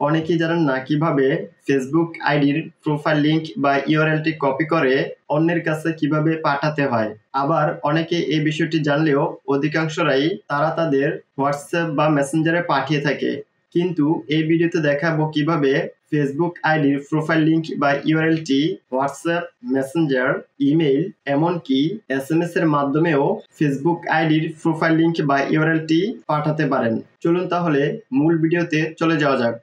অনেকেই জানেন না কিভাবে ফেসবুক আইডির প্রোফাইল লিংক বা ইউআরএলটি কপি করে অন্যের কাছে কিভাবে পাঠাতে হয়। আবার অনেকে এই বিষয়টি জানলেও অধিকাংশরাই তারা তাদের হোয়াটসঅ্যাপ বা মেসেঞ্জারে পাঠিয়ে থাকে। কিন্তু এই ভিডিওতে দেখাবো কিভাবে ফেসবুক আইডির প্রোফাইল লিংক বা ইউআরএলটি হোয়াটসঅ্যাপ, মেসেঞ্জার, ইমেইল, এমনকি এসএমএস এর মাধ্যমেও ফেসবুক আইডির প্রোফাইল লিংক বা ইউআরএলটি পাঠাতে পারেন। চলুন তাহলে মূল ভিডিওতে চলে যাওয়া যাক।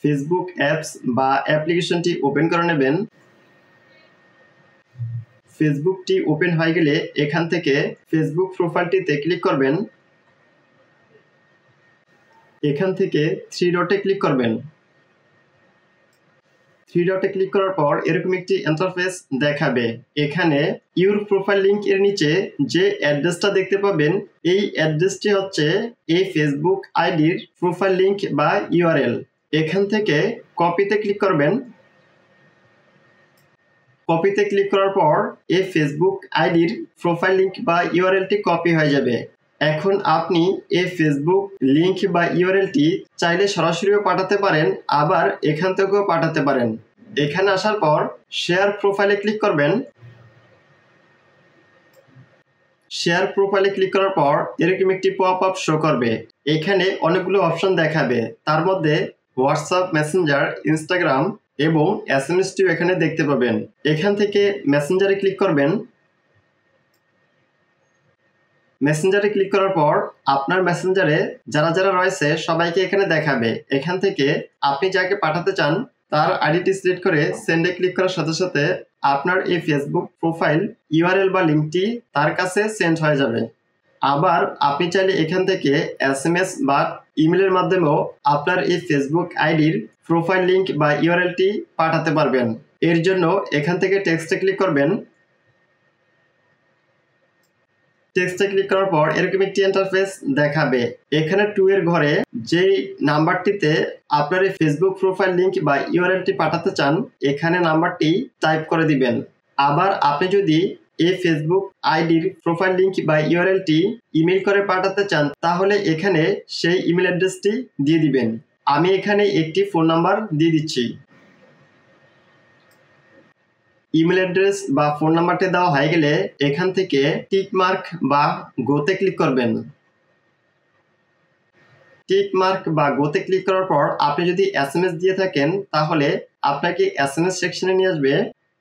ফেসবুক অ্যাপস বা অ্যাপ্লিকেশনটি ওপেন করে নেবেন। ফেসবুকটি ওপেন হয়ে গেলে এখান থেকে ফেসবুক প্রোফাইলটিতে ক্লিক করবেন। এখান থেকে থ্রি ডটে ক্লিক করবেন। থ্রি ডটে ক্লিক করার পর এরকম একটি ইন্টারফেস দেখাবে। এখানে ইউর প্রোফাইল লিংক এর নিচে যে অ্যাড্রেসটা দেখতে পাবেন, এই অ্যাড্রেসটি হচ্ছে এই ফেসবুক আইডির প্রোফাইল লিংক বা ইউআরএল। এখান থেকে কপিতে ক্লিক করবেন। কপিতে ক্লিক করার পর এই ফেসবুক আইডির প্রোফাইল লিংক বা ইউআরএলটি কপি হয়ে যাবে। এখন আপনি এই ফেসবুক লিংক বা ইউআরএলটি চাইলে সরাসরিও পাঠাতে পারেন, আবার এখান থেকেও পাঠাতে পারেন। এখানে আসার পর শেয়ার প্রোফাইলে ক্লিক করবেন। শেয়ার প্রোফাইলে ক্লিক করার পর এরকম একটি পপ আপ শো করবে। এখানে অনেকগুলো অপশন দেখাবে, তার মধ্যে হোয়াটসঅ্যাপ, মেসেঞ্জার, ইনস্টাগ্রাম এবং এসএমএসটিও এখানে দেখতে পাবেন। এখান থেকে মেসেঞ্জারে ক্লিক করবেন। মেসেঞ্জারে ক্লিক করার পর আপনার মেসেঞ্জারে যারা যারা রয়েছে সবাইকে এখানে দেখাবে। এখান থেকে আপনি যাকে পাঠাতে চান তার আইডিটি সিলেক্ট করে সেন্ডে ক্লিক করার সাথে সাথে আপনার এই ফেসবুক প্রোফাইল ইউআরএল বা লিঙ্কটি তার কাছে সেন্ড হয়ে যাবে। আবার আপনি চাইলে এখান থেকে এসএমএস বা ইমেলের মাধ্যমেও আপনার এই ফেসবুক আইডির প্রোফাইল লিংক বা ইউআরএলটি পাঠাতে পারবেন। এর জন্য এখান থেকে টেক্সটে ক্লিক করবেন। টেক্সটে ক্লিক করার পর এরকম একটি ইন্টারফেস দেখাবে। এখানে 2 এর ঘরে যে নাম্বারটিতে আপনার এই ফেসবুক প্রোফাইল লিংক বা ইউআরএলটি পাঠাতে চান, এখানে নাম্বারটি টাইপ করে দিবেন। আবার আপনি যদি এই ফেসবুক আইডির প্রোফাইল লিংক বা ইউআরএলটি ইমেল করে পাঠাতে চান, তাহলে এখানে সেই ইমেল অ্যাড্রেসটি দিয়ে দিবেন। আমি এখানে একটি ফোন নাম্বার দিয়ে দিচ্ছি। ইমেল অ্যাড্রেস বা ফোন নাম্বারটি দেওয়া হয়ে গেলে এখান থেকে টিক মার্ক বা গোতে ক্লিক করবেন। টিক মার্ক বা গোতে ক্লিক করার পর আপনি যদি এসএমএস দিয়ে থাকেন তাহলে আপনাকে এসএমএস সেকশনে নিয়ে আসবে,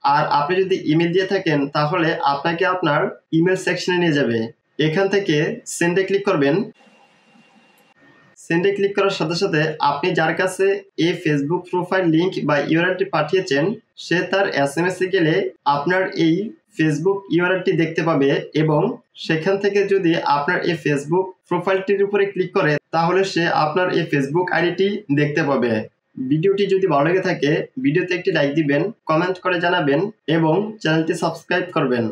আর আপনি যদি ইমেল দিয়ে থাকেন তাহলে আপনাকে আপনার ইমেল সেকশনে নিয়ে যাবে। এখান থেকে সেন্ডে ক্লিক করবেন। সেন্ডে ক্লিক করার সাথে সাথে আপনি যার কাছে এই ফেসবুক প্রোফাইল লিংক বা ইউআরএলটি পাঠিয়েছেন সে তার এসএমএস এ গেলে আপনার এই ফেসবুক ইউআরএলটি দেখতে পাবে, এবং সেখান থেকে যদি আপনার এই ফেসবুক প্রোফাইলটির উপরে ক্লিক করে তাহলে সে আপনার এই ফেসবুক আইডিটি দেখতে পাবে। ভিডিওটি যদি ভালো লেগে থাকে ভিডিওতে একটি লাইক দিবেন, কমেন্ট করে জানাবেন এবং চ্যানেলটি সাবস্ক্রাইব করবেন।